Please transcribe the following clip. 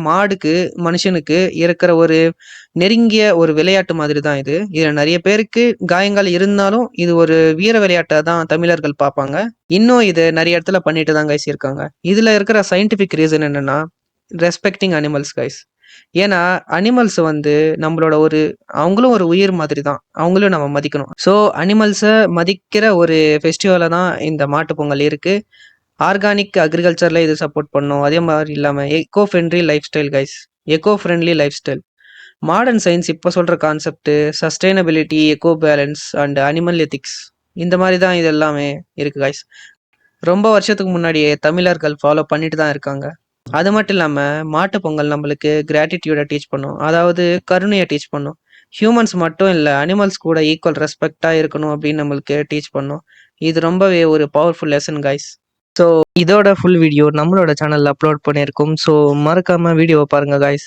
மாடுக்கு, மனுஷனுக்கு இருக்கிற ஒரு நெருங்கிய ஒரு விளையாட்டு மாதிரி தான் இது. இதுல நெறைய பேருக்கு காயங்கள் இருந்தாலும், இது ஒரு வீர விளையாட்டா தான் தமிழர்கள் பார்ப்பாங்க. இன்னும் இது நெறைய இடத்துல பண்ணிட்டு தான் கைஸ் இருக்காங்க. இதுல இருக்கிற சயின்டிஃபிக் ரீசன் என்னன்னா, ரெஸ்பெக்டிங் அனிமல்ஸ் கைஸ். ஏன்னா, அனிமல்ஸ் நம்மளோட அவங்களும் ஒரு உயிர் மாதிரி தான். அவங்களையும் நம்ம மதிக்கணும். ஸோ, அனிமல்ஸ மதிக்கிற ஒரு ஃபெஸ்டிவலா தான் இந்த மாட்டுப் பொங்கல் இருக்கு. ஆர்கானிக் அக்ரிகல்ச்சர்ல இது சப்போர்ட் பண்ணும். அதே மாரி இல்லாம echo friendly life style guys. Echo friendly life style. Modern science இப்ப சொல்ற concept sustainability, echo balance and animal ethics இந்த மாரி தான் இது எல்லாமே இருக்கு கைஸ். ரொம்ப வருஷத்துக்கு முன்னாடியே தமிழர்கள் ஃபாலோ பண்ணிட்டு தான் இருக்காங்க. அது மட்டும் இல்லாம மாட்டுப் பொங்கல் நம்மளுக்கு கிராட்டிட்யூட டீச் பண்ணும். அதாவது கருணைய டீச் பண்ணும். ஹியூமன்ஸ் மட்டும் இல்ல, அனிமல்ஸ் கூட ஈக்குவல் ரெஸ்பெக்ட்டா இருக்கணும் அப்படின்னு நம்மளுக்கு டீச் பண்ணும். இது ரொம்பவே ஒரு பவர்ஃபுல் லெசன் கைஸ். ஸோ இதோட ஃபுல் வீடியோ நம்மளோட சேனல்ல அப்லோட் பண்ணியிருக்கோம். ஸோ மறக்காம வீடியோவை பாருங்க கைஸ்.